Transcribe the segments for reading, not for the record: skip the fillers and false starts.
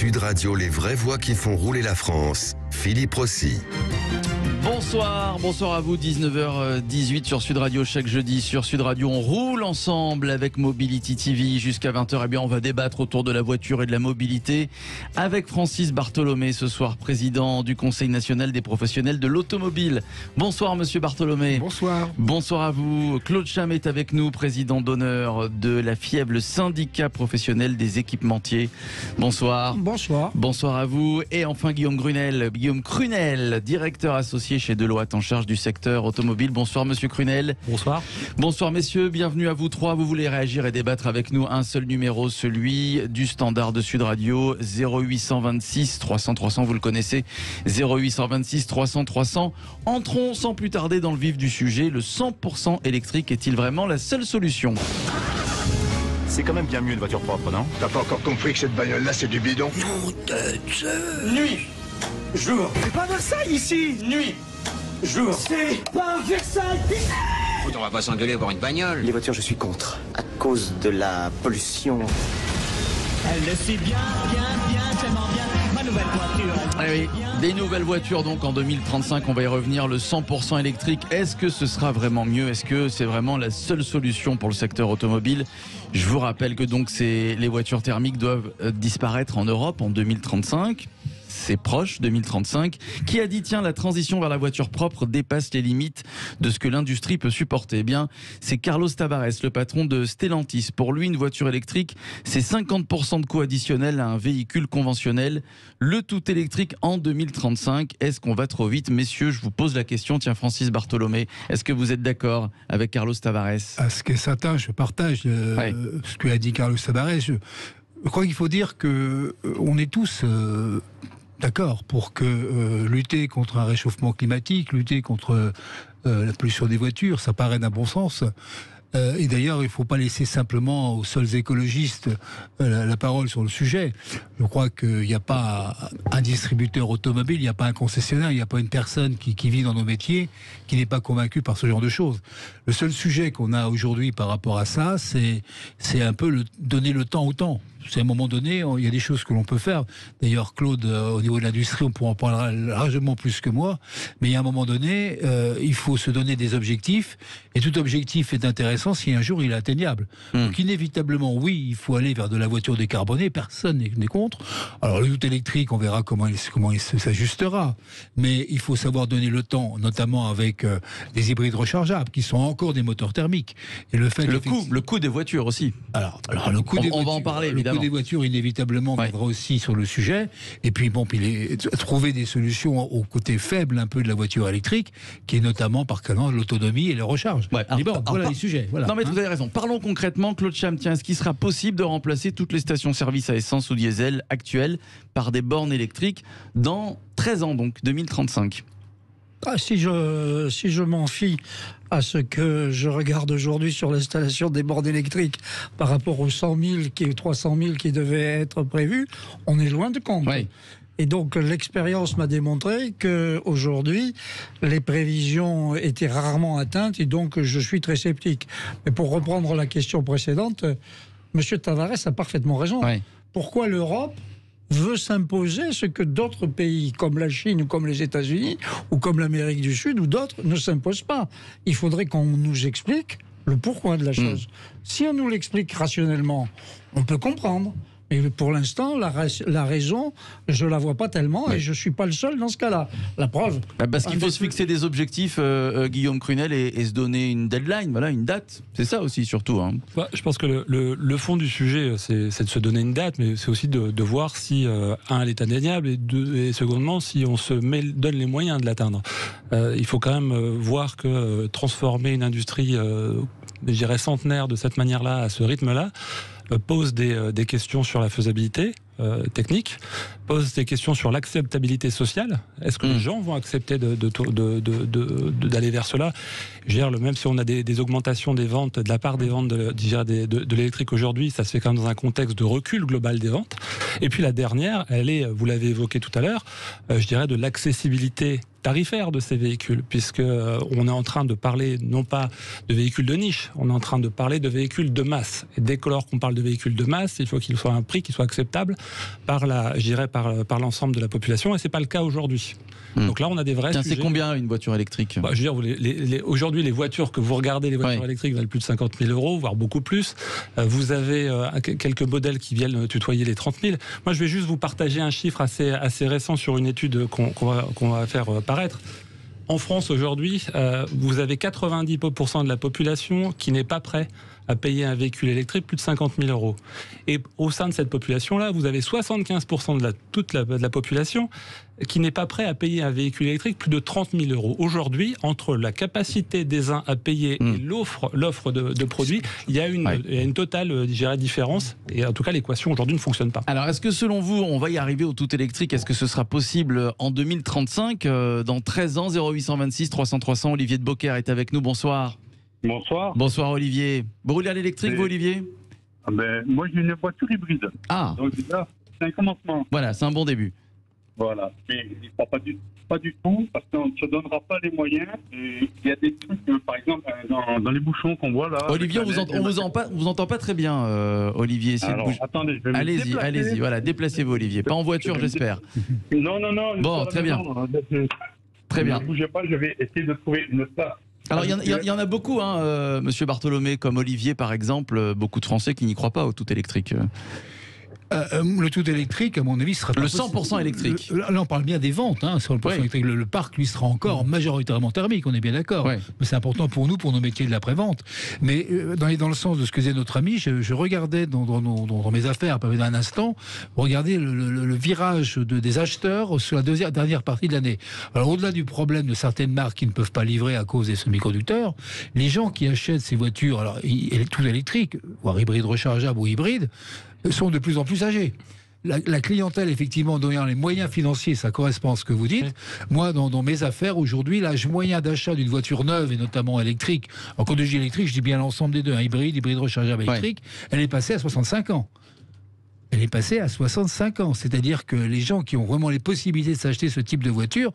Sud Radio, les vraies voix qui font rouler la France. Philippe Rossi. Bonsoir à vous, 19h18 sur Sud Radio. Chaque jeudi sur Sud Radio, on roule ensemble avec Mobility TV jusqu'à 20h. Eh bien, on va débattre autour de la voiture et de la mobilité avec Francis Bartholomé ce soir, président du Conseil national des professionnels de l'automobile. Bonsoir monsieur Bartholomé. Bonsoir. Bonsoir à vous. Claude Cham est avec nous, président d'honneur de la FIEV, le syndicat professionnel des équipementiers. Bonsoir. Bonsoir. Bonsoir à vous. Et enfin Guillaume Crunel, directeur associé chez Deloitte en charge du secteur automobile. Bonsoir monsieur Crunel. Bonsoir. Bonsoir messieurs, bienvenue à vous trois. Vous voulez réagir et débattre avec nous, un seul numéro, celui du standard de Sud Radio, 0826 300 300, vous le connaissez, 0826 300 300. Entrons sans plus tarder dans le vif du sujet. Le 100% électrique est-il vraiment la seule solution ? C'est quand même bien mieux une voiture propre, non? T'as pas encore compris que cette bagnole-là, c'est du bidon? Nuit, jour. C'est pas Versailles ici. Nuit, jour. C'est pas Versailles. Écoute, on va pas s'engueuler pour une bagnole. Les voitures, je suis contre, à cause de la pollution. Elle le sait bien, tellement bien. Ma nouvelle voiture. Ah oui, des nouvelles voitures donc en 2035, on va y revenir, le 100% électrique. Est-ce que ce sera vraiment mieux? Est-ce que c'est vraiment la seule solution pour le secteur automobile? Je vous rappelle que donc les voitures thermiques doivent disparaître en Europe en 2035. C'est proche, 2035. Qui a dit, tiens, la transition vers la voiture propre dépasse les limites de ce que l'industrie peut supporter? Eh bien, c'est Carlos Tavares, le patron de Stellantis. Pour lui, une voiture électrique, c'est 50% de coût additionnel à un véhicule conventionnel. Le tout électrique en 2035. Est-ce qu'on va trop vite? Messieurs, je vous pose la question. Tiens, Francis Bartholomé, est-ce que vous êtes d'accord avec Carlos Tavares? À ce qui est certain, je partage ce que a dit Carlos Tavares. Je crois qu'il faut dire que on est tous... d'accord, pour que lutter contre un réchauffement climatique, lutter contre la pollution des voitures, ça paraît d'un bon sens. Et d'ailleurs, il ne faut pas laisser simplement aux seuls écologistes la parole sur le sujet. Je crois qu'il n'y a pas un distributeur automobile, il n'y a pas un concessionnaire, il n'y a pas une personne qui vit dans nos métiers qui n'est pas convaincue par ce genre de choses. Le seul sujet qu'on a aujourd'hui par rapport à ça, c'est un peu donner le temps au temps. C'est à un moment donné, il y a des choses que l'on peut faire. D'ailleurs, Claude, au niveau de l'industrie, on pourra en parler largement plus que moi. Mais il y a un moment donné, il faut se donner des objectifs. Et tout objectif est intéressant si un jour il est atteignable. Donc inévitablement, oui, il faut aller vers de la voiture décarbonée. Personne n'est contre. Alors le tout électrique, on verra comment il s'ajustera. Mais il faut savoir donner le temps, notamment avec des hybrides rechargeables, qui sont encore des moteurs thermiques. Et le coût des voitures aussi. Alors le coût des voitures, on va en parler évidemment. Le coût des voitures, inévitablement, viendra aussi sur le sujet. Et puis, trouver des solutions au côté faible un peu de la voiture électrique, qui est notamment par exemple l'autonomie et la recharge. Voilà les sujets. Voilà. Non, mais vous avez raison. Parlons concrètement, Claude Cham. Tiens, est-ce qu'il sera possible de remplacer toutes les stations-service à essence ou diesel actuelles par des bornes électriques dans 13 ans, donc 2035? Si je m'en fie à ce que je regarde aujourd'hui sur l'installation des bornes électriques par rapport aux 100 000 300 000 qui devaient être prévus, on est loin de compte. Oui. Et donc l'expérience m'a démontré qu'aujourd'hui, les prévisions étaient rarement atteintes et donc je suis très sceptique. Mais pour reprendre la question précédente, M. Tavares a parfaitement raison. Oui. Pourquoi l'Europe veut s'imposer ce que d'autres pays, comme la Chine ou comme les États-Unis, ou comme l'Amérique du Sud, ou d'autres, ne s'imposent pas? Il faudrait qu'on nous explique le pourquoi de la chose. Si on nous l'explique rationnellement, on peut comprendre. Mais pour l'instant, la raison, je la vois pas tellement, et je suis pas le seul dans ce cas-là. La preuve. Parce qu'il faut se fixer des objectifs, Guillaume Crunel, et se donner une deadline, voilà, une date. C'est ça aussi, surtout. Hein. Je pense que le fond du sujet, c'est de se donner une date, mais c'est aussi de voir si, elle est atteignable, et secondement, si on donne les moyens de l'atteindre. Il faut quand même voir que transformer une industrie, je dirais centenaire de cette manière-là, à ce rythme-là, pose des questions sur la faisabilité technique, pose des questions sur l'acceptabilité sociale. Est-ce que les gens vont accepter d'aller vers cela? Je veux dire, même si on a des augmentations des ventes, de la part des ventes de l'électrique aujourd'hui, ça se fait quand même dans un contexte de recul global des ventes. Et puis la dernière, elle est, vous l'avez évoqué tout à l'heure, je dirais de l'accessibilité tarifaire de ces véhicules, puisque on est en train de parler non pas de véhicules de niche, on est en train de parler de véhicules de masse. Et dès lors qu'on parle de véhicules de masse, il faut qu'il soit un prix qui soit acceptable par l'ensemble de la population, et c'est pas le cas aujourd'hui. Donc là, on a des vrais sujets. C'est combien une voiture électrique? Je veux dire, aujourd'hui, les voitures que vous regardez, les voitures électriques valent plus de 50 000 €, voire beaucoup plus. Vous avez quelques modèles qui viennent tutoyer les 30 000. Moi, je vais juste vous partager un chiffre assez récent sur une étude qu'on va faire paraître. En France, aujourd'hui, vous avez 90% de la population qui n'est pas prêt à payer un véhicule électrique plus de 50 000 €. Et au sein de cette population-là, vous avez 75% de toute la population qui n'est pas prêt à payer un véhicule électrique plus de 30 000 €. Aujourd'hui, entre la capacité des uns à payer et l'offre de produits, il y a une totale différence. Et en tout cas, l'équation aujourd'hui ne fonctionne pas. Alors, est-ce que selon vous, on va y arriver au tout électrique? Est-ce que ce sera possible en 2035, dans 13 ans? 0826 300 300, Olivier de Beaucaire est avec nous. Bonsoir. Bonsoir. Bonsoir Olivier. Vous roulez à l'électrique, vous Olivier? Moi j'ai une voiture hybride. Ah. Donc là, c'est un commencement. Voilà, c'est un bon début. Voilà. Mais il ne pas du tout, parce qu'on ne se donnera pas les moyens. Et il y a des trucs, par exemple, dans les bouchons qu'on voit là. Olivier, on vous entend pas très bien, Olivier. Alors, attendez, je vais me déplacer. Allez-y, voilà, déplacez-vous Olivier. Pas en voiture, j'espère. Non. Bon, très bien. Très bien. Ne bougez pas, je vais essayer de trouver une place. Alors, il y en a beaucoup, Monsieur Bartholomé, comme Olivier, par exemple, beaucoup de Français qui n'y croient pas au tout électrique. Le tout électrique, à mon avis, sera le 100% électrique. Là, on parle bien des ventes, sur le % électrique. Le parc, lui, sera encore majoritairement thermique, on est bien d'accord. Mais c'est important pour nous, pour nos métiers de l'après-vente. Mais dans le sens de ce que disait notre ami, je regardais dans mes affaires, un instant, regardez le virage des acheteurs sur la dernière partie de l'année. Alors, au-delà du problème de certaines marques qui ne peuvent pas livrer à cause des semi-conducteurs, les gens qui achètent ces voitures, alors tout électriques, voire hybrides rechargeables ou hybrides, sont de plus en plus âgés. La clientèle, effectivement, donnant les moyens financiers, ça correspond à ce que vous dites. Moi, dans mes affaires, aujourd'hui, l'âge moyen d'achat d'une voiture neuve, et notamment électrique, alors quand je dis électrique, je dis bien l'ensemble des deux, hybride rechargeable électrique, elle est passée à 65 ans. Elle est passée à 65 ans. C'est-à-dire que les gens qui ont vraiment les possibilités de s'acheter ce type de voiture...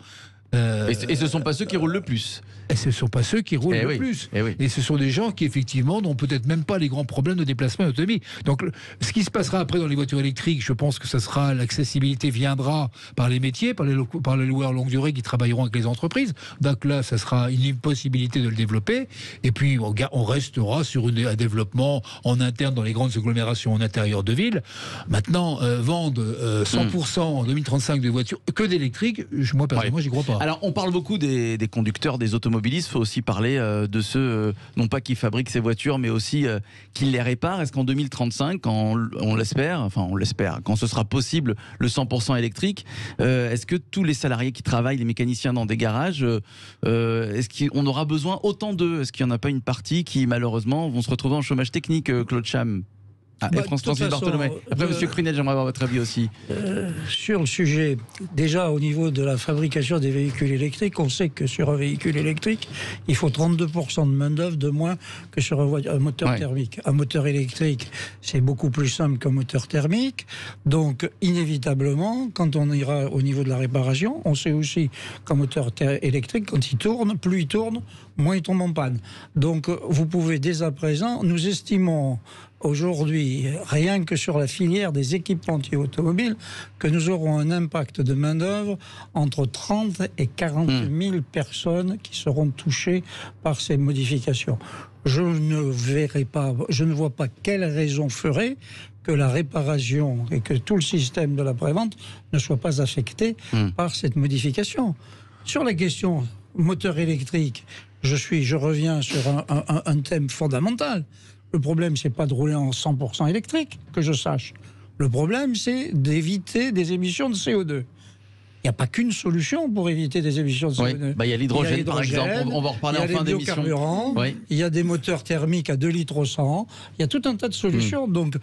et ce ne sont pas ceux qui roulent le plus. Et ce ne sont pas ceux qui roulent le plus. Et ce sont des gens qui, effectivement, n'ont peut-être même pas les grands problèmes de déplacement et d'autonomie. Donc, ce qui se passera après dans les voitures électriques, je pense que ça sera l'accessibilité viendra par les métiers, par les loueurs longue durée qui travailleront avec les entreprises. Donc là, ça sera une possibilité de le développer. Et puis, on restera sur un développement en interne dans les grandes agglomérations en intérieur de ville. Maintenant, vendre 100% en 2035 de voitures que d'électriques, moi, personnellement, j'y crois pas. Alors, on parle beaucoup des conducteurs, des automobilistes. Il faut aussi parler de ceux, non pas qui fabriquent ces voitures, mais aussi qui les réparent. Est-ce qu'en 2035, quand on l'espère, quand ce sera possible, le 100% électrique, est-ce que tous les salariés qui travaillent, les mécaniciens dans des garages, est-ce qu'on aura besoin autant d'eux? Est-ce qu'il n'y en a pas une partie qui, malheureusement, vont se retrouver en chômage technique, Claude Cham? Francis Bartholomé. Après, Monsieur Crunet, j'aimerais avoir votre avis aussi. Sur le sujet, déjà au niveau de la fabrication des véhicules électriques, on sait que sur un véhicule électrique, il faut 32% de main-d'œuvre de moins que sur un moteur thermique. Un moteur électrique, c'est beaucoup plus simple qu'un moteur thermique. Donc, inévitablement, quand on ira au niveau de la réparation, on sait aussi qu'un moteur électrique, quand il tourne, plus il tourne, moins il tombe en panne. Donc, vous pouvez dès à présent, nous estimons aujourd'hui, rien que sur la filière des équipementiers automobiles, que nous aurons un impact de main-d'œuvre entre 30 et 40 000 personnes qui seront touchées par ces modifications. Je ne vois pas quelle raison ferait que la réparation et que tout le système de la prévente ne soit pas affecté par cette modification. Sur la question moteur électrique, je reviens sur un thème fondamental. Le problème, c'est pas de rouler en 100% électrique, que je sache. Le problème, c'est d'éviter des émissions de CO2. Il n'y a pas qu'une solution pour éviter des émissions de CO2. Il y a l'hydrogène, par exemple. On va en reparler en fin d'émission. Il y a les biocarburants, il y a des moteurs thermiques à 2 litres au 100. Il y a tout un tas de solutions. Donc,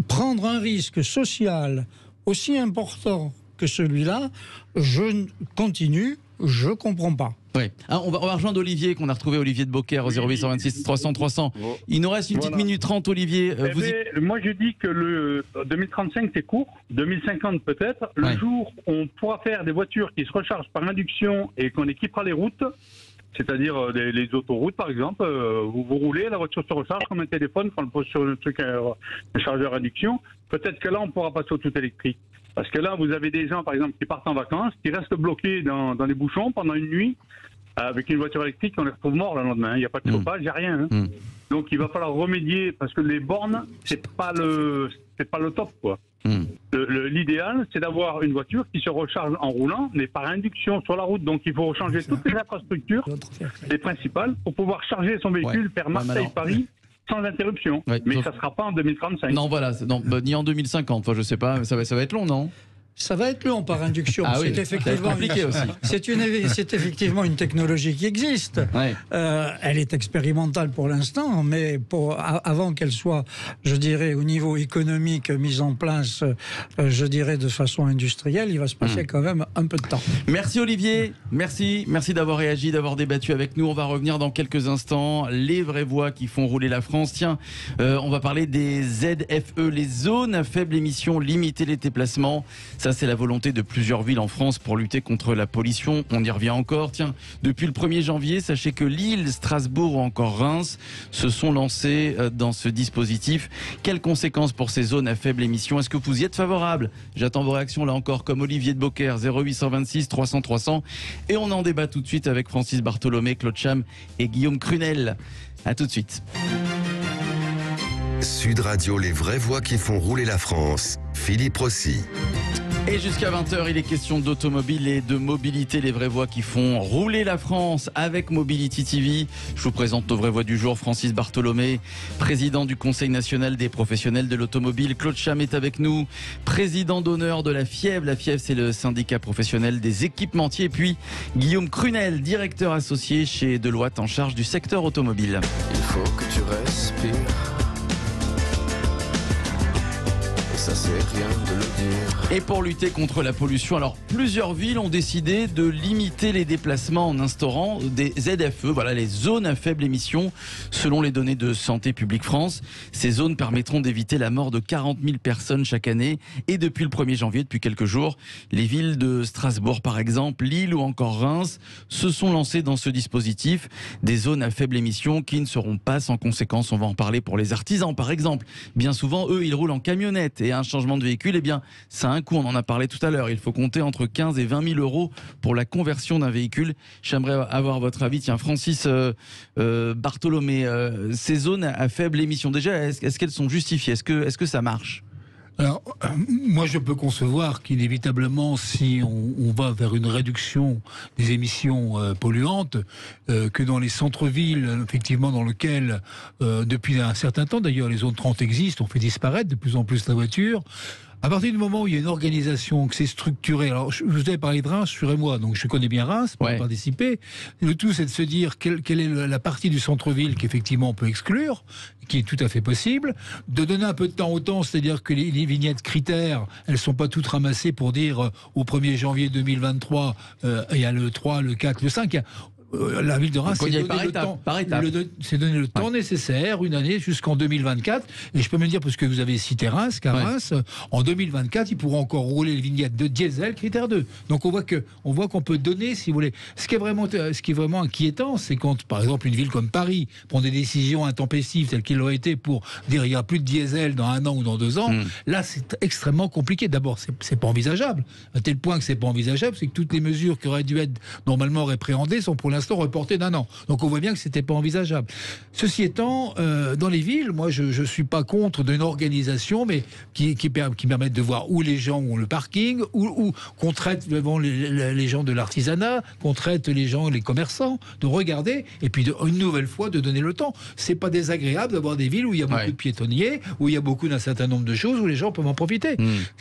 prendre un risque social aussi important que celui-là, je comprends pas. Oui. Ah, on va rejoindre Olivier, qu'on a retrouvé, Olivier de Beaucaire, au 0826 300 300. Il nous reste une petite minute 30, Olivier. Moi, je dis que le 2035, c'est court. 2050, peut-être. Le jour où on pourra faire des voitures qui se rechargent par induction et qu'on équipera les routes, c'est-à-dire les autoroutes, par exemple, vous roulez, la voiture se recharge comme un téléphone quand on le pose sur le truc, un chargeur induction. Peut-être que là, on pourra passer au tout électrique. Parce que là, vous avez des gens, par exemple, qui partent en vacances, qui restent bloqués dans les bouchons pendant une nuit, avec une voiture électrique, on les retrouve morts le lendemain. Il n'y a pas de chauffage, il n'y a rien. Donc, il va falloir remédier, parce que les bornes, c'est pas le top, quoi. L'idéal, c'est d'avoir une voiture qui se recharge en roulant, mais par induction sur la route. Donc, il faut changer toutes les infrastructures, les principales, pour pouvoir charger son véhicule, faire Marseille-Paris, sans interruption. Mais ça ne sera pas en 2035. Non, voilà, ni en 2050. Enfin, je sais pas, ça va être long, non? Ça va être long par induction. C'est effectivement compliqué aussi. C'est effectivement une technologie qui existe. Elle est expérimentale pour l'instant, mais avant qu'elle soit, je dirais, au niveau économique mise en place, je dirais de façon industrielle, il va se passer quand même un peu de temps. Merci Olivier, merci d'avoir réagi, d'avoir débattu avec nous. On va revenir dans quelques instants. Les vraies voix qui font rouler la France. Tiens, on va parler des ZFE, les zones à faible émission, limiter les déplacements. Ça, c'est la volonté de plusieurs villes en France pour lutter contre la pollution. On y revient encore. Tiens, depuis le 1er janvier, sachez que Lille, Strasbourg ou encore Reims se sont lancés dans ce dispositif. Quelles conséquences pour ces zones à faible émission? Est-ce que vous y êtes favorable? J'attends vos réactions là encore, comme Olivier de Beaucaire, 0826 300 300. Et on en débat tout de suite avec Francis Bartholomé, Claude Cham et Guillaume Crunel. À tout de suite. Sud Radio, les vraies voix qui font rouler la France. Philippe Rossi. Et jusqu'à 20h, il est question d'automobile et de mobilité, les vraies voix qui font rouler la France avec Mobility TV. Je vous présente nos vraies voix du jour. Francis Bartholomé, président du Conseil national des professionnels de l'automobile. Claude Cham est avec nous, président d'honneur de la FIEV. La FIEV, c'est le syndicat professionnel des équipementiers. Et puis Guillaume Crunel, directeur associé chez Deloitte en charge du secteur automobile. Il faut que tu respires. Ça, c'est rien de le dire. Et pour lutter contre la pollution, alors plusieurs villes ont décidé de limiter les déplacements en instaurant des ZFE, voilà les zones à faible émission, selon les données de Santé publique France. Ces zones permettront d'éviter la mort de 40 000 personnes chaque année. Et depuis le 1er janvier, depuis quelques jours, les villes de Strasbourg par exemple, Lille ou encore Reims se sont lancées dans ce dispositif. Des zones à faible émission qui ne seront pas sans conséquences. On va en parler pour les artisans par exemple. Bien souvent, eux, ils roulent en camionnette et un changement de véhicule, eh bien, ça a un coût. On en a parlé tout à l'heure. Il faut compter entre 15 et 20 000 euros pour la conversion d'un véhicule. J'aimerais avoir votre avis. Tiens, Francis Bartholomé, ces zones à faible émission, déjà, est-ce qu'elles sont justifiées? Est-ce que ça marche? Alors, moi, je peux concevoir qu'inévitablement, si on va vers une réduction des émissions polluantes, que dans les centres-villes, effectivement, dans lesquels, depuis un certain temps, d'ailleurs, les zones 30 existent, on fait disparaître de plus en plus la voiture. À partir du moment où il y a une organisation, que c'est structuré, alors je vous avais parlé de Reims, rassurez-moi, donc je connais bien Reims pour participer. Le tout, c'est de se dire quelle est la partie du centre-ville qu'effectivement on peut exclure, qui est tout à fait possible, de donner un peu de temps au temps, c'est-à-dire que les vignettes critères, elles sont pas toutes ramassées pour dire au 1er janvier 2023, il y a le 3, le 4, le 5, la ville de Reims s'est donné le temps nécessaire, une année jusqu'en 2024. Et je peux me dire, parce que vous avez cité Reims, qu'à Reims, en 2024, ils pourront encore rouler les vignettes de diesel critère 2. Donc on voit qu'on peut donner, si vous voulez. Ce qui est vraiment inquiétant, c'est quand, par exemple, une ville comme Paris prend des décisions intempestives telles qu'elles l'ont été pour dire il n'y a plus de diesel dans 1 an ou dans 2 ans. Là, c'est extrêmement compliqué. D'abord, c'est pas envisageable. À tel point que c'est pas envisageable, c'est que toutes les mesures qui auraient dû être normalement répréhendées sont pour l'instant reporté d'1 an. Donc on voit bien que c'était pas envisageable. Ceci étant, dans les villes, moi je suis pas contre d'une organisation, mais qui permette de voir où les gens ont le parking, où qu'on traite les gens de l'artisanat, qu'on traite les gens, les commerçants, de regarder, et puis une nouvelle fois de donner le temps. C'est pas désagréable d'avoir des villes où il y a beaucoup de piétonniers, où il y a beaucoup d'un certain nombre de choses, où les gens peuvent en profiter.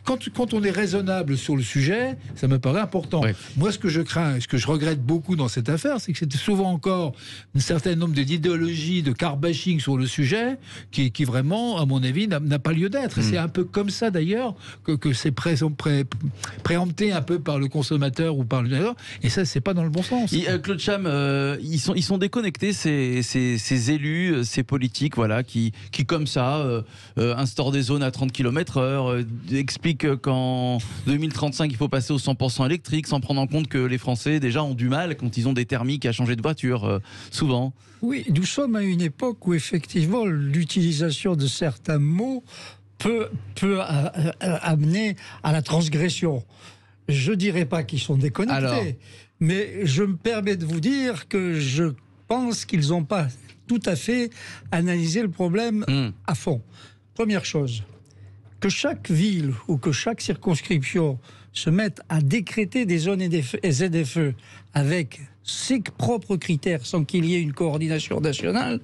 Quand on est raisonnable sur le sujet, ça me paraît important. Moi, ce que je crains, et ce que je regrette beaucoup dans cette affaire, c'est que c'était souvent encore un certain nombre d'idéologies, de car-bashing sur le sujet, qui vraiment, à mon avis, n'a pas lieu d'être. Et c'est un peu comme ça, d'ailleurs, que c'est préempté un peu par le consommateur ou par le... Et ça, c'est pas dans le bon sens. Claude Cham, ils sont déconnectés, ces élus, ces politiques, voilà, qui comme ça, instaurent des zones à 30 km/h, expliquent qu'en 2035, il faut passer au 100% électrique, sans prendre en compte que les Français, déjà, ont du mal quand ils ont des thermiques à changer de voiture, souvent. Oui, nous sommes à une époque où, effectivement, l'utilisation de certains mots peut amener à la transgression. Je ne dirais pas qu'ils sont déconnectés, alors, mais je me permets de vous dire que je pense qu'ils n'ont pas tout à fait analysé le problème à fond. Première chose, que chaque ville ou que chaque circonscription se mette à décréter des zones ZFE avec ses propres critères sans qu'il y ait une coordination nationale,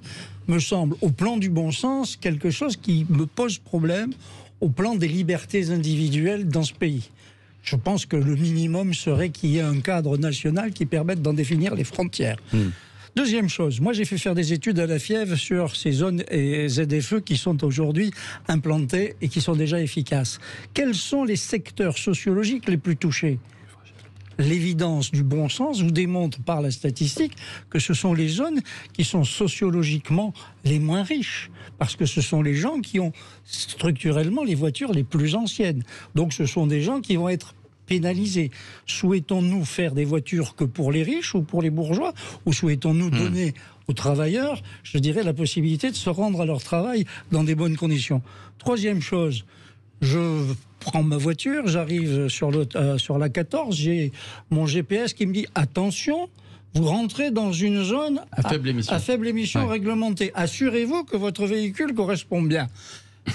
me semble, au plan du bon sens, quelque chose qui me pose problème au plan des libertés individuelles dans ce pays. Je pense que le minimum serait qu'il y ait un cadre national qui permette d'en définir les frontières. Deuxième chose, moi j'ai fait faire des études à la FIEV sur ces zones et ZFE qui sont aujourd'hui implantées et qui sont déjà efficaces. Quels sont les secteurs sociologiques les plus touchés ? L'évidence du bon sens vous démontre par la statistique que ce sont les zones qui sont sociologiquement les moins riches, parce que ce sont les gens qui ont structurellement les voitures les plus anciennes. Donc ce sont des gens qui vont être pénalisés. Souhaitons-nous faire des voitures que pour les riches ou pour les bourgeois, ou souhaitons-nous donner aux travailleurs, je dirais, la possibilité de se rendre à leur travail dans des bonnes conditions. Troisième chose, je prends ma voiture, j'arrive sur la 14, j'ai mon GPS qui me dit « Attention, vous rentrez dans une zone à faible émission réglementée. Assurez-vous que votre véhicule correspond bien. »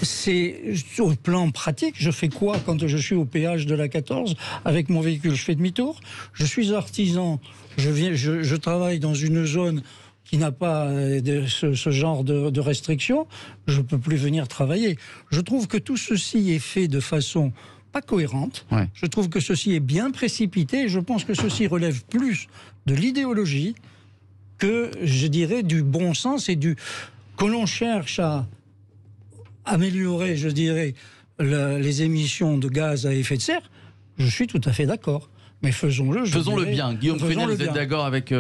C'est au plan pratique, je fais quoi quand je suis au péage de la 14 avec mon véhicule? Je fais demi-tour. Je suis artisan, je travaille dans une zone qui n'a pas ce genre de restrictions, je ne peux plus venir travailler. Je trouve que tout ceci est fait de façon pas cohérente. Je trouve que ceci est bien précipité et je pense que ceci relève plus de l'idéologie que, je dirais, du bon sens et que l'on cherche à améliorer, je dirais, les émissions de gaz à effet de serre. Je suis tout à fait d'accord. Mais faisons-le. Faisons-le bien. Guillaume Prunel, vous êtes d'accord avec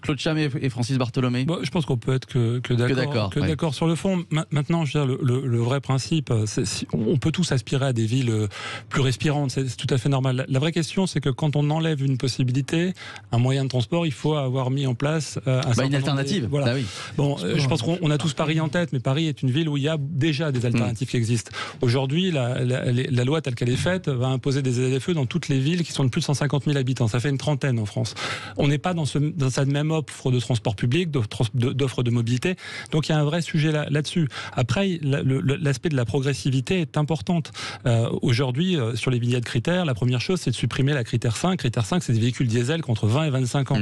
Claude Cham et Francis Bartholomé? Je pense qu'on peut être que d'accord sur le fond. Maintenant, je veux dire, le vrai principe, on peut tous aspirer à des villes plus respirantes, c'est tout à fait normal. La vraie question, c'est que quand on enlève une possibilité, un moyen de transport, il faut avoir mis en place une alternative. Voilà. Oui. Bon, je pense qu'on a tous Paris en tête, mais Paris est une ville où il y a déjà des alternatives qui existent. Aujourd'hui, la loi telle qu'elle est faite va imposer des ZFE dans toutes les villes qui sont de plus de 150 000 habitants. Ça fait une trentaine en France. On n'est pas dans cette même offre de transport public, d'offre de mobilité. Donc il y a un vrai sujet là-dessus. Après, l'aspect de la progressivité est importante. Aujourd'hui, sur les billets de critères, la première chose, c'est de supprimer la critère 5. Critère 5, c'est des véhicules diesel contre 20 et 25 ans.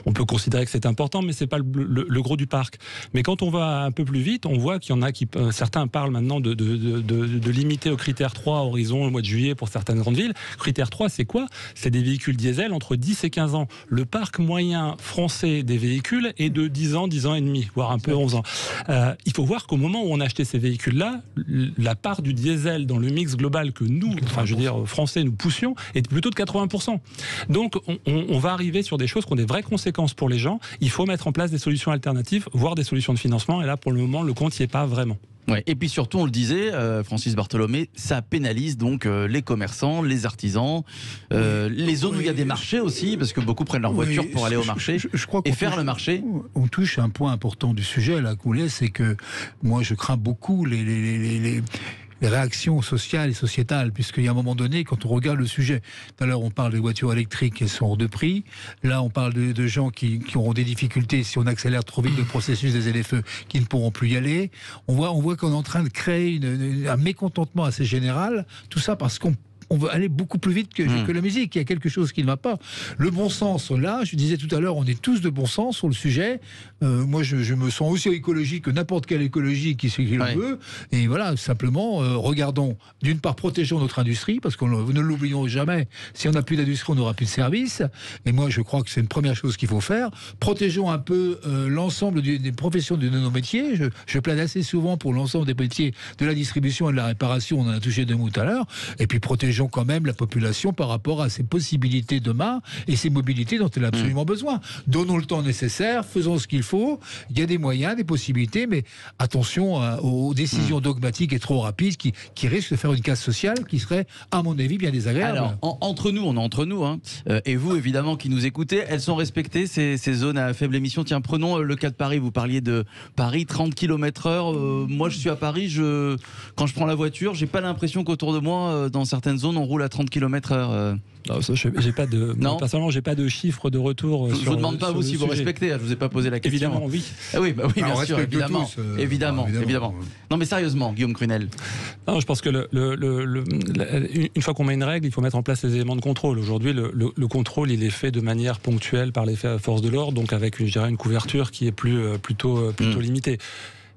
On peut considérer que c'est important, mais c'est pas le gros du parc. Mais quand on va un peu plus vite, on voit qu'il y en a certains parlent maintenant de limiter au critère 3 horizon le mois de juillet pour certaines grandes villes. Critère 3, c'est quoi? C'est des véhicules diesel entre 10 et 15 ans. Le parc moyen français des véhicules est de 10 ans et demi, voire un peu 11 ans. Il faut voir qu'au moment où on a acheté ces véhicules-là, la part du diesel dans le mix global que nous, français, nous poussions, est plutôt de 80%. Donc, on va arriver sur des choses qui ont des vraies conséquences pour les gens. Il faut mettre en place des solutions alternatives, voire des solutions de financement. Et là, pour le moment, le compte n'y est pas vraiment. Ouais. Et puis surtout, on le disait, Francis Bartholomé, ça pénalise donc les commerçants, les artisans, les zones où il y a des marchés aussi, parce que beaucoup prennent leur voiture pour aller au marché je crois et faire le marché. On touche un point important du sujet, là, Goulet, c'est que moi je crains beaucoup les réactions sociales et sociétales, puisqu'il y a un moment donné, quand on regarde le sujet, tout à l'heure on parle des voitures électriques qui sont hors de prix, là on parle de gens qui auront des difficultés si on accélère trop vite le processus des ZFE, qui ne pourront plus y aller. On voit qu'on est en train de créer un mécontentement assez général, tout ça parce qu'on on veut aller beaucoup plus vite que la musique. Il y a quelque chose qui ne va pas. Le bon sens, là, je disais tout à l'heure, on est tous de bon sens sur le sujet. Moi, je me sens aussi écologique que n'importe quelle écologie qui le veut. Et voilà, simplement, regardons, d'une part, protégeons notre industrie, parce que ne l'oublions jamais, si on n'a plus d'industrie, on n'aura plus de services. Et moi, je crois que c'est une première chose qu'il faut faire. Protégeons un peu l'ensemble des professions de nos métiers. Je plaide assez souvent pour l'ensemble des métiers de la distribution et de la réparation. On en a touché deux mots tout à l'heure. Et puis, protégeons quand même la population par rapport à ses possibilités demain et ses mobilités dont elle a absolument besoin. Donnons le temps nécessaire, faisons ce qu'il faut. Il y a des moyens, des possibilités, mais attention aux décisions dogmatiques et trop rapides qui risquent de faire une casse sociale qui serait, à mon avis, bien désagréable. Alors, entre nous, on est entre nous, hein, et vous, évidemment, qui nous écoutez, elles sont respectées, ces zones à faible émission. Tiens, prenons le cas de Paris. Vous parliez de Paris, 30 km/h. Moi, je suis à Paris, quand je prends la voiture, j'ai pas l'impression qu'autour de moi, dans certaines zones, on roule à 30 km/h. Non, j'ai pas de. Non. Personnellement, j'ai pas de chiffre de retour. Je vous demande pas vous si vous respectez. Je vous ai pas posé la question. Évidemment, oui. Ah oui, bien sûr, évidemment. Tous, évidemment. Non, mais sérieusement, Guillaume Crunel. Non, je pense que une fois qu'on met une règle, il faut mettre en place les éléments de contrôle. Aujourd'hui, le contrôle, il est fait de manière ponctuelle par les forces de l'ordre, donc avec une couverture qui est plutôt limitée.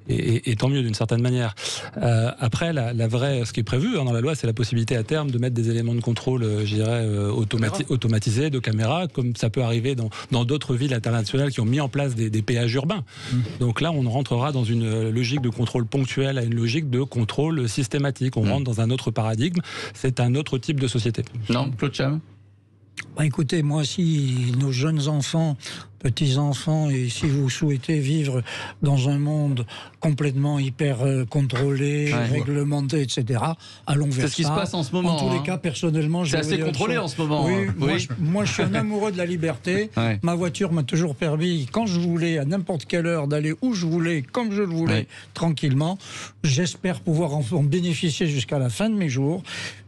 Et tant mieux d'une certaine manière. Après, ce qui est prévu dans la loi, c'est la possibilité à terme de mettre des éléments de contrôle, automatisés, de caméras, comme ça peut arriver dans d'autres villes internationales qui ont mis en place des péages urbains. Donc là, on rentrera dans une logique de contrôle ponctuel à une logique de contrôle systématique. On rentre dans un autre paradigme. C'est un autre type de société. Non, Claude Cham. Écoutez, moi, si nos jeunes enfants, petits-enfants, et si vous souhaitez vivre dans un monde complètement hyper contrôlé, réglementé, etc., allons vers ça. C'est ce qui se passe en ce moment. En tous les cas, personnellement... C'est assez contrôlé en ce moment. Oui. Moi, je suis un amoureux de la liberté. Ma voiture m'a toujours permis, quand je voulais, à n'importe quelle heure, d'aller où je voulais, comme je le voulais, tranquillement. J'espère pouvoir en bénéficier jusqu'à la fin de mes jours.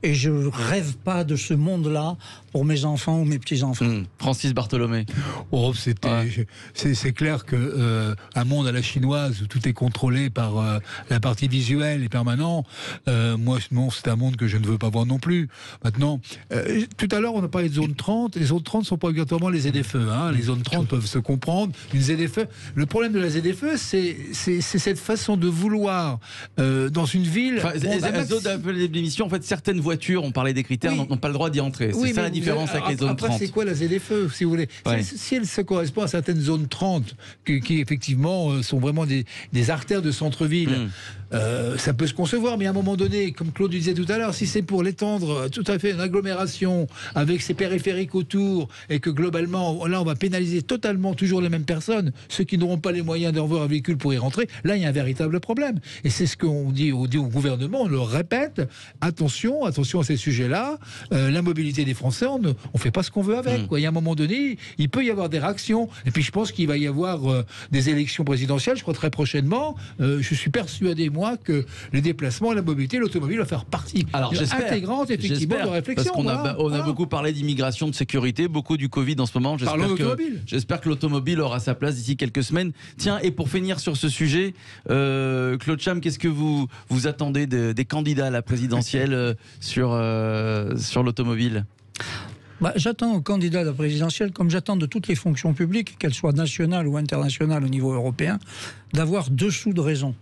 Et je rêve pas de ce monde-là pour mes enfants ou mes petits-enfants. Francis Bartholomé. C'est clair que un monde à la chinoise où tout est contrôlé par la partie visuelle et permanent, moi, non, c'est un monde que je ne veux pas voir non plus. Maintenant, tout à l'heure, on a parlé de zone 30. Les zones 30 ne sont pas obligatoirement les ZFE. Les zones 30 peuvent se comprendre. Une ZFE. Le problème de la ZFE, c'est cette façon de vouloir dans une ville. L'émission, en fait, certaines voitures, on parlait des critères, n'ont pas le droit d'y entrer. C'est ça la différence avec les zones 30. Après, c'est quoi la ZFE, si vous voulez? Si elle se correspond à certaines zones 30, qui effectivement sont vraiment des artères de centre-ville, ça peut se concevoir, mais à un moment donné, comme Claude disait tout à l'heure, si c'est pour l'étendre tout à fait une agglomération avec ses périphériques autour, et que globalement, là, on va pénaliser totalement toujours les mêmes personnes, ceux qui n'auront pas les moyens d'avoir un véhicule pour y rentrer, là, il y a un véritable problème. Et c'est ce qu'on dit au gouvernement, on le répète, attention à ces sujets-là, la mobilité des Français, on ne fait pas ce qu'on veut avec. Il y a un moment donné, il peut y avoir des réactions. Et puis je pense qu'il va y avoir des élections présidentielles, je crois très prochainement. Je suis persuadé, moi, que les déplacements, la mobilité, l'automobile va faire partie intégrante, effectivement, de réflexion. Parce qu'on a beaucoup parlé d'immigration, de sécurité, beaucoup du Covid en ce moment. J'espère que l'automobile aura sa place d'ici quelques semaines. Tiens, et pour finir sur ce sujet, Claude Cham, qu'est-ce que vous attendez des candidats à la présidentielle sur l'automobile? J'attends aux candidats à la présidentielle, comme j'attends de toutes les fonctions publiques, qu'elles soient nationales ou internationales au niveau européen, d'avoir dessous de raison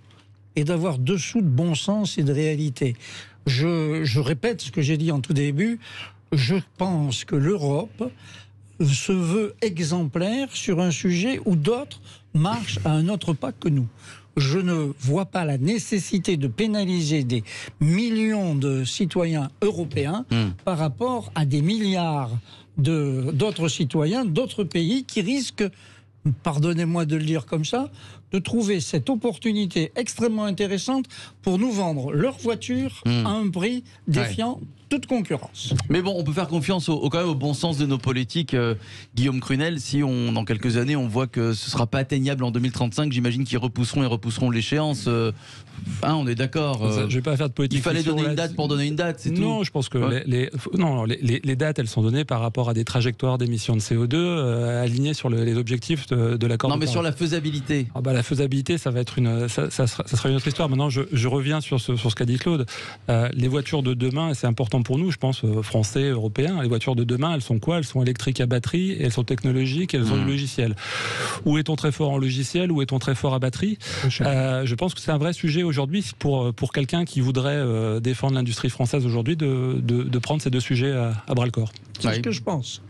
et d'avoir dessous de bon sens et de réalité. Je répète ce que j'ai dit en tout début, je pense que l'Europe se veut exemplaire sur un sujet où d'autres marchent à un autre pas que nous. Je ne vois pas la nécessité de pénaliser des millions de citoyens européens par rapport à des milliards d'autres citoyens, d'autres pays qui risquent, pardonnez-moi de le dire comme ça, de trouver cette opportunité extrêmement intéressante pour nous vendre leur voiture à un prix défiant toute concurrence. Mais bon, on peut faire confiance quand même au bon sens de nos politiques, Guillaume Crunel. Si dans quelques années on voit que ce ne sera pas atteignable en 2035, j'imagine qu'ils repousseront l'échéance. On est d'accord. Je ne vais pas faire de politique. Il fallait donner une date pour donner une date, c'est tout. Non, je pense que les dates, elles sont données par rapport à des trajectoires d'émissions de CO2 alignées sur les objectifs de l'accord. Non, mais sur la faisabilité. faisabilité, ça sera une autre histoire. Maintenant, je reviens sur ce qu'a dit Claude. Les voitures de demain, et c'est important pour nous, je pense, Français, Européens, les voitures de demain, elles sont quoi? Elles sont électriques à batterie, et elles sont technologiques, et elles ont du logiciel. Où est-on très fort en logiciel? Où est-on très fort à batterie? Je pense que c'est un vrai sujet aujourd'hui pour quelqu'un qui voudrait défendre l'industrie française aujourd'hui de prendre ces deux sujets à bras-le-corps. C'est ce que je pense.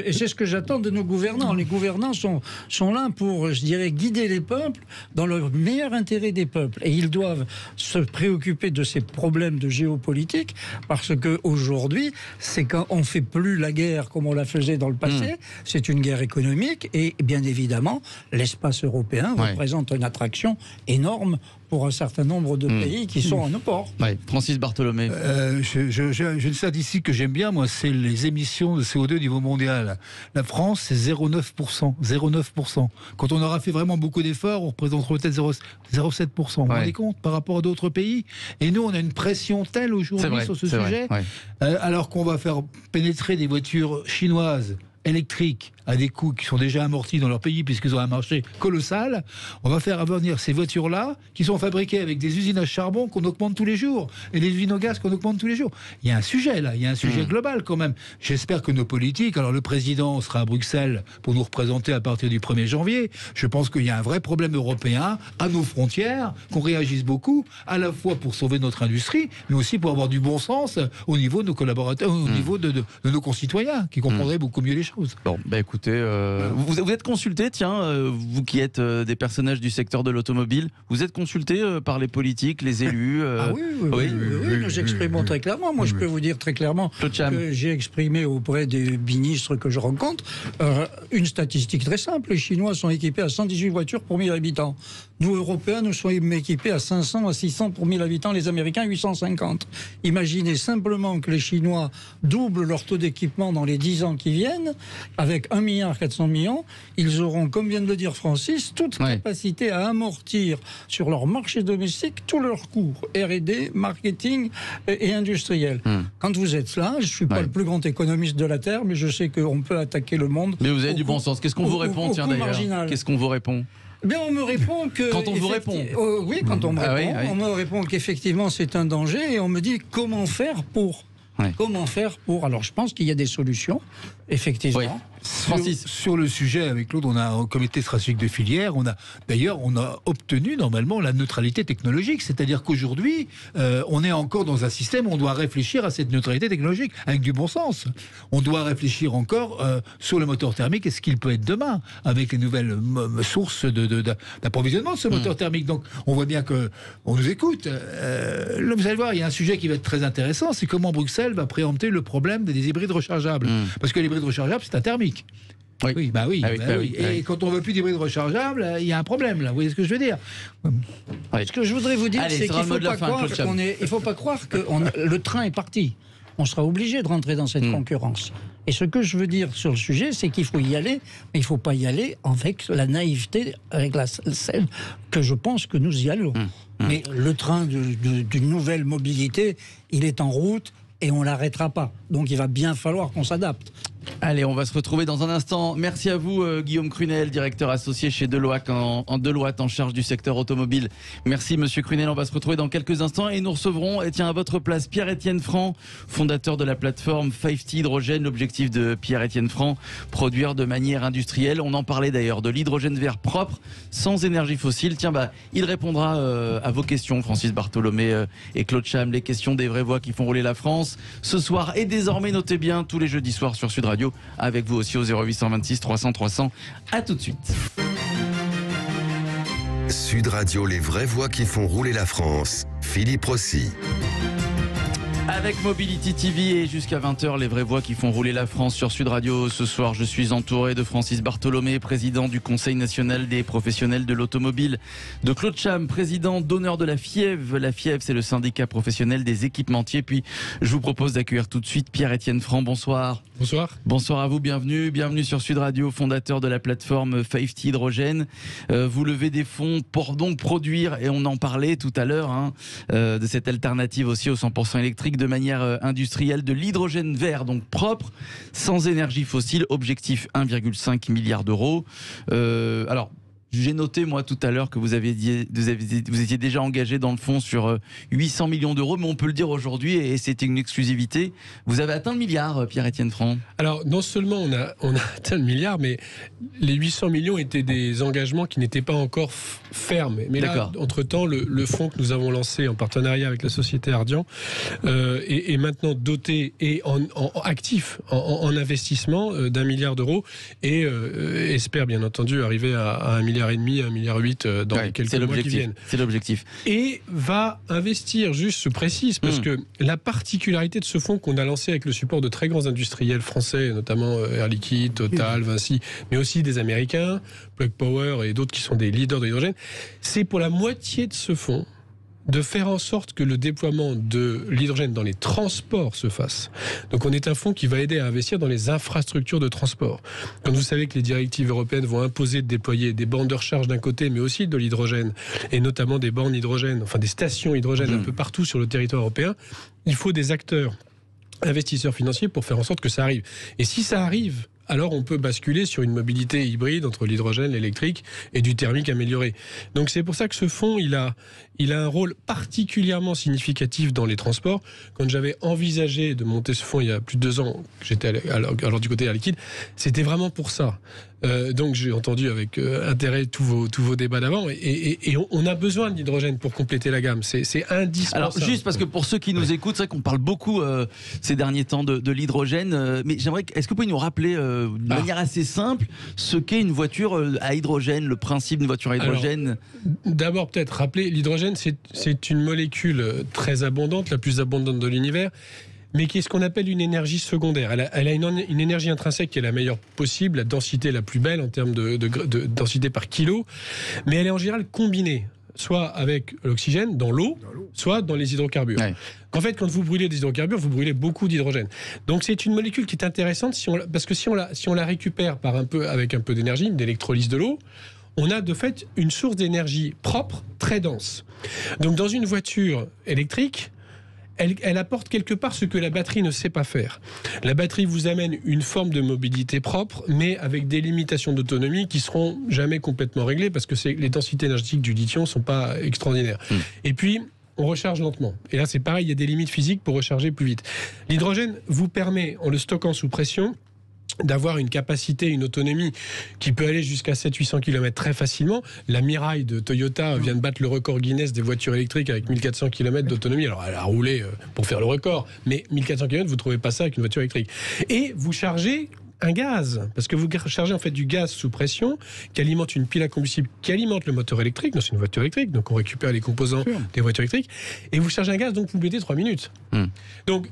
Et c'est ce que j'attends de nos gouvernants. Les gouvernants sont là pour, je dirais, guider les peuples dans le meilleur intérêt des peuples. Et ils doivent se préoccuper de ces problèmes de géopolitique, parce qu'aujourd'hui, c'est quand on ne fait plus la guerre comme on la faisait dans le passé, c'est une guerre économique, et bien évidemment, l'espace européen représente une attraction énorme pour un certain nombre de pays qui sont en port. Francis Bartholomé. J'ai une statistique que j'aime bien, moi, c'est les émissions de CO2 au niveau mondial. La France, c'est 0,9%. 0,9%. Quand on aura fait vraiment beaucoup d'efforts, on représentera peut-être 0,7%. Vous vous rendez compte par rapport à d'autres pays? Et nous, on a une pression telle aujourd'hui sur ce sujet, alors qu'on va faire pénétrer des voitures chinoises électriques à des coûts qui sont déjà amortis dans leur pays puisqu'ils ont un marché colossal. On va faire venir ces voitures-là qui sont fabriquées avec des usines à charbon qu'on augmente tous les jours et des usines au gaz qu'on augmente tous les jours. Il y a un sujet là, il y a un sujet global quand même. J'espère que nos politiques, alors le président sera à Bruxelles pour nous représenter à partir du 1er janvier, je pense qu'il y a un vrai problème européen à nos frontières, qu'on réagisse beaucoup, à la fois pour sauver notre industrie, mais aussi pour avoir du bon sens au niveau de nos collaborateurs, au niveau de nos concitoyens qui comprendraient beaucoup mieux les choses. Bon, écoutez, vous êtes consulté, vous qui êtes des personnages du secteur de l'automobile, vous êtes consulté par les politiques, les élus Oui, nous exprimons très clairement. Moi, je peux vous dire très clairement que j'ai exprimé auprès des ministres que je rencontre une statistique très simple. Les Chinois sont équipés à 118 voitures pour 1000 habitants. Nous, Européens, nous sommes équipés à 500 à 600 pour 1000 habitants, les Américains 850. Imaginez simplement que les Chinois doublent leur taux d'équipement dans les 10 ans qui viennent, avec 1,4 milliard, ils auront, comme vient de le dire Francis, toute capacité à amortir sur leur marché domestique tous leurs coûts, R&D, marketing et industriel. Quand vous êtes là, je ne suis pas le plus grand économiste de la Terre, mais je sais qu'on peut attaquer le monde. Mais vous avez du bon sens. Qu'est-ce qu'on vous répond, d'ailleurs? Qu'est-ce qu'on vous répond? Bien, on me répond que... Quand on vous répond oui, quand on me répond, on me répond qu'effectivement c'est un danger, et on me dit comment faire pour... Comment faire pour... Alors, je pense qu'il y a des solutions, effectivement. Sur le sujet, avec Claude, on a un comité stratégique de filière. On a obtenu normalement la neutralité technologique. C'est-à-dire qu'aujourd'hui, on est encore dans un système où on doit réfléchir à cette neutralité technologique avec du bon sens. On doit réfléchir encore sur le moteur thermique et ce qu'il peut être demain avec les nouvelles sources d'approvisionnement de ce moteur thermique. Donc, on voit bien qu'on nous écoute. Vous allez voir, il y a un sujet qui va être très intéressant, c'est comment Bruxelles va préempter le problème des hybrides rechargeables. Parce que l'hybride rechargeable, c'est un thermique. Oui. Et quand on veut plus d'hybrides rechargeables, il y a un problème là. Vous voyez ce que je veux dire? Ce que je voudrais vous dire, c'est qu'il ne faut pas croire que le train est parti. On sera obligé de rentrer dans cette concurrence. Et ce que je veux dire sur le sujet, c'est qu'il faut y aller, mais il ne faut pas y aller avec la naïveté, avec celle que je pense que nous y allons. Mais le train d'une nouvelle mobilité, il est en route et on ne l'arrêtera pas. Donc il va bien falloir qu'on s'adapte. Allez, on va se retrouver dans un instant. Merci à vous, Guillaume Crunel, directeur associé chez Deloitte en charge du secteur automobile. Merci, monsieur Crunel. On va se retrouver dans quelques instants et nous recevrons, à votre place, Pierre-Étienne Franc, fondateur de la plateforme 5T Hydrogène. L'objectif de Pierre-Étienne Franc, produire de manière industrielle. On en parlait d'ailleurs, de l'hydrogène vert propre, sans énergie fossile. Il répondra à vos questions, Francis Bartholomé et Claude Cham, les questions des vraies voix qui font rouler la France. Ce soir et désormais, notez bien, tous les jeudis soirs sur Sud Radio, avec vous aussi au 0826 300 300. À tout de suite. Sud Radio, les vraies voix qui font rouler la France. Philippe Rossi. Avec Mobility TV et jusqu'à 20h, les vraies voix qui font rouler la France sur Sud Radio. Ce soir, je suis entouré de Francis Bartholomé, président du Conseil national des professionnels de l'automobile, de Claude Cham, président d'honneur de la FIEV. La FIEV, c'est le syndicat professionnel des équipementiers. Puis, je vous propose d'accueillir tout de suite Pierre-Étienne Franc. Bonsoir. Bonsoir. Bonsoir à vous, bienvenue sur Sud Radio, fondateur de la plateforme 5T Hydrogène. Vous levez des fonds pour donc produire, et on en parlait tout à l'heure, de cette alternative aussi au 100% électrique de manière industrielle, de l'hydrogène vert, donc propre, sans énergie fossile, objectif 1,5 milliard d'euros. Alors, J'ai noté, moi, tout à l'heure que vous étiez déjà engagé dans le fond sur 800 millions d'euros, mais on peut le dire aujourd'hui, et c'était une exclusivité, vous avez atteint le milliard, Pierre-Étienne Franc. Alors, non seulement on a atteint le milliard, mais les 800 millions étaient des engagements qui n'étaient pas encore fermes. Mais là, entre-temps, le fonds que nous avons lancé en partenariat avec la société Ardian est maintenant doté et en actif, en investissement d'1 milliard d'euros, et espère bien entendu arriver à 1,5 milliard, 1,8 milliard dans les quelques mois qui viennent. C'est l'objectif. Et va investir, juste je précise, parce que la particularité de ce fonds qu'on a lancé avec le support de très grands industriels français, notamment Air Liquide, Total, Vinci, mais aussi des Américains, Plug Power et d'autres qui sont des leaders de l'hydrogène, c'est pour la moitié de ce fonds de faire en sorte que le déploiement de l'hydrogène dans les transports se fasse. Donc on est un fonds qui va aider à investir dans les infrastructures de transport. Quand vous savez que les directives européennes vont imposer de déployer des bornes de recharge d'un côté, mais aussi de l'hydrogène, et notamment des bornes hydrogène, enfin des stations hydrogène un peu partout sur le territoire européen, il faut des acteurs, investisseurs financiers pour faire en sorte que ça arrive. Et si ça arrive, alors on peut basculer sur une mobilité hybride entre l'hydrogène, l'électrique et du thermique amélioré. Donc c'est pour ça que ce fonds, il a un rôle particulièrement significatif dans les transports. Quand j'avais envisagé de monter ce fonds il y a plus de 2 ans, j'étais alors du côté Air Liquide, c'était vraiment pour ça. Donc j'ai entendu avec intérêt tous vos débats d'avant, et on a besoin de l'hydrogène pour compléter la gamme. C'est indispensable. Alors juste parce que pour ceux qui nous écoutent, c'est vrai qu'on parle beaucoup ces derniers temps de l'hydrogène, mais est-ce que vous pouvez nous rappeler de manière assez simple ce qu'est une voiture à hydrogène, le principe d'une voiture à hydrogène? Alors, d'abord peut-être rappeler, l'hydrogène c'est une molécule très abondante, la plus abondante de l'univers, mais qui est ce qu'on appelle une énergie secondaire. Elle a une énergie intrinsèque qui est la meilleure possible, la densité la plus belle en termes de densité par kilo, mais elle est en général combinée, soit avec l'oxygène, dans l'eau, soit dans les hydrocarbures. Ouais. En fait, quand vous brûlez des hydrocarbures, vous brûlez beaucoup d'hydrogène. Donc c'est une molécule qui est intéressante parce que si on la récupère avec un peu d'énergie, d'électrolyse de l'eau, on a de fait une source d'énergie propre, très dense. Donc dans une voiture électrique, elle apporte quelque part ce que la batterie ne sait pas faire. La batterie vous amène une forme de mobilité propre, mais avec des limitations d'autonomie qui seront jamais complètement réglées parce que les densités énergétiques du lithium sont pas extraordinaires. Et puis, on recharge lentement. Et là, c'est pareil, il y a des limites physiques pour recharger plus vite. L'hydrogène vous permet, en le stockant sous pression, d'avoir une capacité, une autonomie qui peut aller jusqu'à 700-800 km très facilement. La Mirai de Toyota vient de battre le record Guinness des voitures électriques avec 1400 km d'autonomie. Alors elle a roulé pour faire le record, mais 1400 km, vous ne trouvez pas ça avec une voiture électrique. Et vous chargez un gaz, parce que vous chargez en fait du gaz sous pression qui alimente une pile à combustible qui alimente le moteur électrique. Donc c'est une voiture électrique, donc on récupère les composants des voitures électriques, et vous chargez un gaz, donc vous mettez 3 minutes. Donc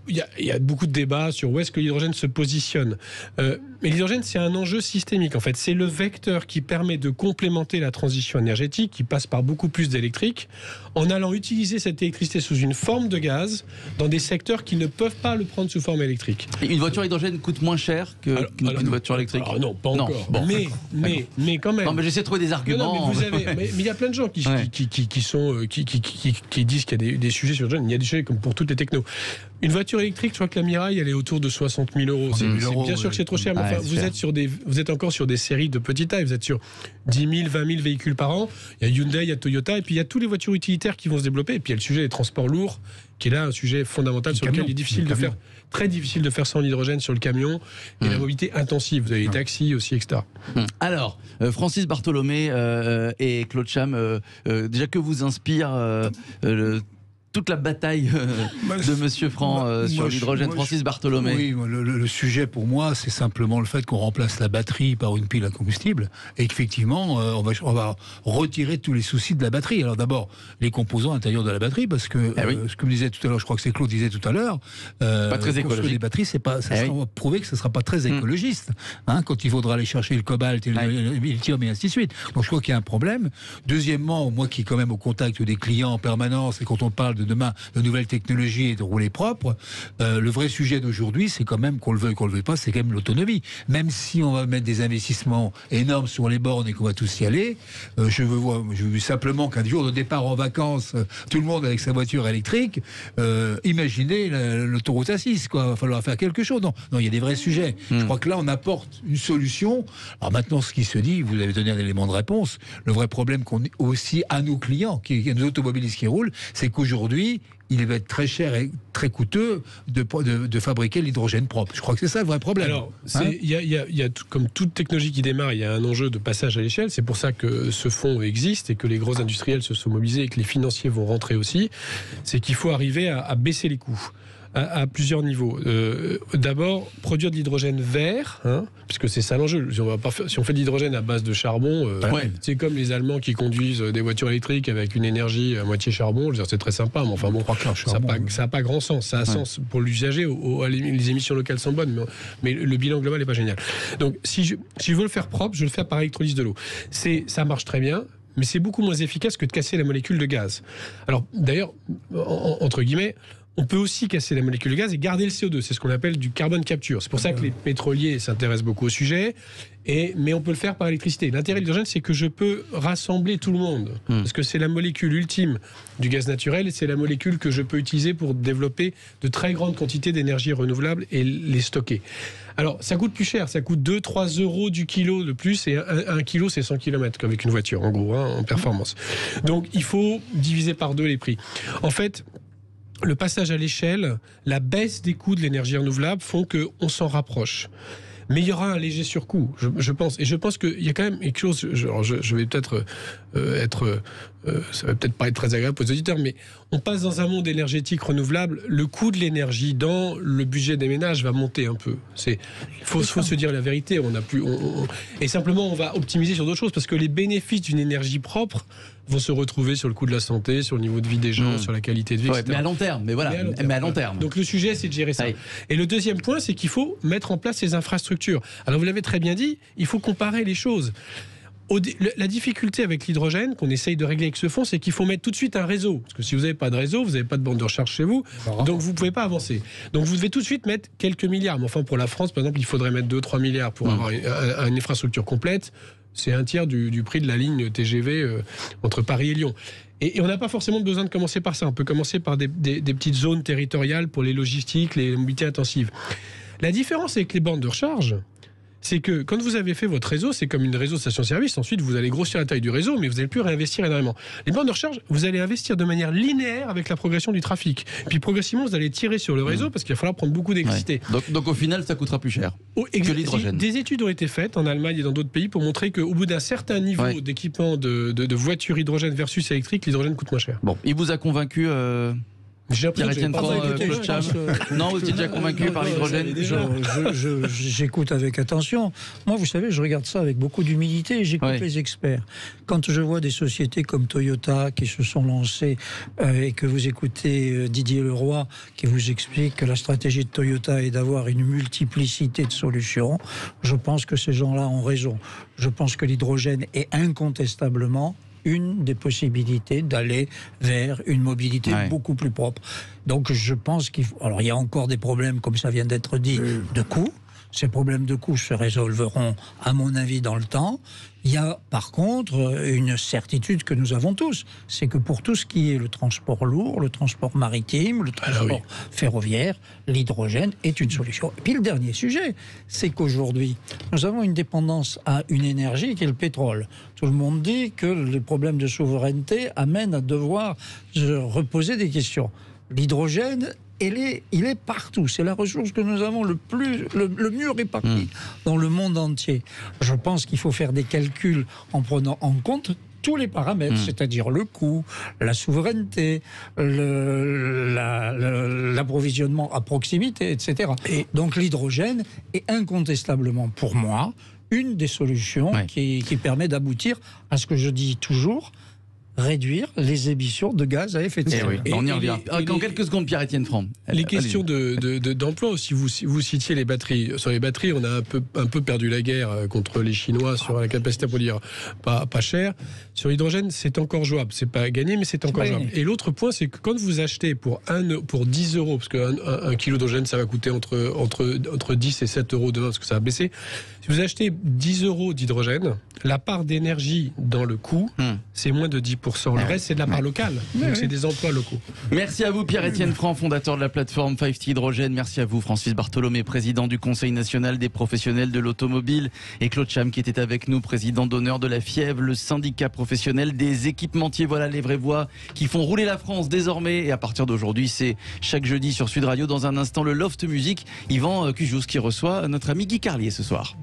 il y a beaucoup de débats sur où est-ce que l'hydrogène se positionne. Mais l'hydrogène, c'est un enjeu systémique, en fait. C'est le vecteur qui permet de complémenter la transition énergétique, qui passe par beaucoup plus d'électrique, en allant utiliser cette électricité sous une forme de gaz dans des secteurs qui ne peuvent pas le prendre sous forme électrique. Et une voiture hydrogène coûte moins cher qu'une voiture électrique? Non, pas encore. Bon. Mais quand même. Non, mais j'essaie de trouver des arguments. Mais il y a plein de gens qui disent qu'il y a des sujets sur l'hydrogène. Il y a des sujets comme pour toutes les technos. Une voiture électrique, je crois que la Mirai, elle est autour de 60 000 euros. C'est bien sûr que c'est trop cher, mais enfin, vous êtes encore sur des séries de petite taille. Vous êtes sur 10 000, 20 000 véhicules par an. Il y a Hyundai, il y a Toyota, et puis il y a toutes les voitures utilitaires qui vont se développer. Et puis il y a le sujet des transports lourds, qui est là un sujet fondamental sur lequel il est très difficile de faire sans l'hydrogène sur le camion, et la mobilité intensive. Vous avez les taxis aussi, etc. Alors, Francis Bartholomé et Claude Cham, déjà que vous inspire toute la bataille de Monsieur Franc sur l'hydrogène, Francis Bartholomé? Oui, le sujet pour moi, c'est simplement le fait qu'on remplace la batterie par une pile à combustible et qu'effectivement, on va retirer tous les soucis de la batterie. Alors d'abord, les composants intérieurs de la batterie, parce que ce que me disait tout à l'heure, je crois que c'est Claude disait tout à l'heure, pas très écologique. Les batteries, on va prouver que ce ne sera pas très écologiste, quand il faudra aller chercher le cobalt et le lithium et ainsi de suite. Donc je crois qu'il y a un problème. Deuxièmement, moi qui est quand même au contact des clients en permanence, et quand on parle de demain de nouvelles technologies et de rouler propre. Le vrai sujet d'aujourd'hui, c'est quand même, qu'on le veuille ou qu'on le veuille pas, c'est quand même l'autonomie. Même si on va mettre des investissements énormes sur les bornes et qu'on va tous y aller, je veux simplement qu'un jour de départ en vacances, tout le monde avec sa voiture électrique, imaginez l'autoroute A6, quoi. Il va falloir faire quelque chose. Non, il y a des vrais sujets. Je crois que là, on apporte une solution. Alors maintenant, ce qui se dit, vous avez donné un élément de réponse. Le vrai problème qu'on a aussi à nos clients, à nos automobilistes qui roulent, c'est qu'aujourd'hui, il va être très cher et très coûteux de fabriquer l'hydrogène propre. Je crois que c'est ça le vrai problème. Alors, comme toute technologie qui démarre, il y a un enjeu de passage à l'échelle. C'est pour ça que ce fonds existe et que les gros industriels se sont mobilisés et que les financiers vont rentrer aussi. C'est qu'il faut arriver à baisser les coûts. À plusieurs niveaux. D'abord, produire de l'hydrogène vert, puisque c'est ça l'enjeu. Si on fait de l'hydrogène à base de charbon, c'est comme les Allemands qui conduisent des voitures électriques avec une énergie à moitié charbon. Je veux dire, c'est très sympa, mais enfin bon, ça n'a pas grand sens. Ça a sens pour l'usager. Les émissions locales sont bonnes, mais le bilan global n'est pas génial. Donc, si je veux le faire propre, je le fais par électrolyse de l'eau. Ça marche très bien. Mais c'est beaucoup moins efficace que de casser la molécule de gaz. Alors, d'ailleurs, entre guillemets, on peut aussi casser la molécule de gaz et garder le CO2. C'est ce qu'on appelle du carbone capture. C'est pour ça que les pétroliers s'intéressent beaucoup au sujet. Mais on peut le faire par électricité. L'intérêt de l'hydrogène, c'est que je peux rassembler tout le monde. Parce que c'est la molécule ultime du gaz naturel et c'est la molécule que je peux utiliser pour développer de très grandes quantités d'énergie renouvelable et les stocker. Alors, ça coûte plus cher. Ça coûte 2-3 euros du kilo de plus. Et 1 kilo, c'est 100 km avec une voiture, en gros, en performance. Donc, il faut diviser par 2 les prix. En fait, le passage à l'échelle, la baisse des coûts de l'énergie renouvelable font qu'on s'en rapproche. Mais il y aura un léger surcoût, je pense. Et je pense qu'il y a quand même quelque chose. Je vais peut-être ça va peut-être pas être très agréable aux auditeurs, mais on passe dans un monde énergétique renouvelable. Le coût de l'énergie dans le budget des ménages va monter un peu. Il faut se dire la vérité. Et simplement, on va optimiser sur d'autres choses parce que les bénéfices d'une énergie propre vont se retrouver sur le coût de la santé, sur le niveau de vie des gens, sur la qualité de vie, etc. Mais à long terme, mais à long terme. Donc le sujet, c'est de gérer ça. Oui. Et le deuxième point, c'est qu'il faut mettre en place ces infrastructures. Alors vous l'avez très bien dit, il faut comparer les choses. La difficulté avec l'hydrogène qu'on essaye de régler avec ce fonds, c'est qu'il faut mettre tout de suite un réseau. Parce que si vous n'avez pas de réseau, vous n'avez pas de bande de recharge chez vous, donc vous ne pouvez pas avancer. Donc vous devez tout de suite mettre quelques milliards. Mais enfin, pour la France, par exemple, il faudrait mettre 2-3 milliards pour avoir une infrastructure complète. C'est un tiers du prix de la ligne TGV entre Paris et Lyon. Et on n'a pas forcément besoin de commencer par ça. On peut commencer par des petites zones territoriales pour les logistiques, les mobilités intensives. La différence avec les bornes de recharge, c'est que quand vous avez fait votre réseau, c'est comme une réseau station-service. Ensuite, vous allez grossir la taille du réseau, mais vous n'allez plus réinvestir énormément. Les bornes de recharge, vous allez investir de manière linéaire avec la progression du trafic. Puis progressivement, vous allez tirer sur le réseau parce qu'il va falloir prendre beaucoup d'électricité. Ouais. Donc au final, ça coûtera plus cher que l'hydrogène. Des études ont été faites en Allemagne et dans d'autres pays pour montrer qu'au bout d'un certain niveau d'équipement de voitures hydrogène versus électrique, l'hydrogène coûte moins cher. Bon, il vous a convaincu J'ai appris Non, vous êtes déjà convaincu par l'hydrogène. J'écoute avec attention. Moi, vous savez, je regarde ça avec beaucoup d'humilité et j'écoute les experts. Quand je vois des sociétés comme Toyota qui se sont lancées et que vous écoutez Didier Leroy qui vous explique que la stratégie de Toyota est d'avoir une multiplicité de solutions, je pense que ces gens-là ont raison. Je pense que l'hydrogène est incontestablement une des possibilités d'aller vers une mobilité beaucoup plus propre. Donc je pense qu'il faut... Alors il y a encore des problèmes, comme ça vient d'être dit, de coûts. Ces problèmes de coûts se résolveront, à mon avis, dans le temps. Il y a, par contre, une certitude que nous avons tous. C'est que pour tout ce qui est le transport lourd, le transport maritime, le transport ferroviaire, l'hydrogène est une solution. Et puis le dernier sujet, c'est qu'aujourd'hui, nous avons une dépendance à une énergie qui est le pétrole. Tout le monde dit que les problèmes de souveraineté amènent à devoir se reposer des questions. L'hydrogène, il est partout. C'est la ressource que nous avons le mieux répartie dans le monde entier. Je pense qu'il faut faire des calculs en prenant en compte tous les paramètres, c'est-à-dire le coût, la souveraineté, l'approvisionnement à proximité, etc. Et donc l'hydrogène est incontestablement, pour moi, une des solutions qui permet d'aboutir à ce que je dis toujours, réduire les émissions de gaz à effet de serre. On y revient. Dans quelques secondes, Pierre-Étienne Franc. Les questions d'emploi aussi, vous citiez les batteries. Sur les batteries, on a un peu perdu la guerre contre les Chinois sur la capacité à produire pas cher. Sur l'hydrogène, c'est encore jouable. C'est pas gagné, mais c'est encore jouable. Et l'autre point, c'est que quand vous achetez pour 10 euros, parce qu'un kilo d'hydrogène, ça va coûter entre 10 et 7 euros demain, parce que ça va baisser. Si vous achetez 10 euros d'hydrogène, la part d'énergie dans le coût, c'est moins de 10%. Le reste, c'est de la part locale. Donc, c'est des emplois locaux. Merci à vous, Pierre-Étienne Franc, fondateur de la plateforme 5T Hydrogène. Merci à vous, Francis Bartholomé, président du Conseil national des professionnels de l'automobile. Et Claude Cham, qui était avec nous, président d'honneur de la FIEV, le syndicat professionnel des équipementiers. Voilà les vraies voix qui font rouler la France désormais. Et à partir d'aujourd'hui, c'est chaque jeudi sur Sud Radio. Dans un instant, le Loft Music. Yvan Cujous qui reçoit notre ami Guy Carlier ce soir.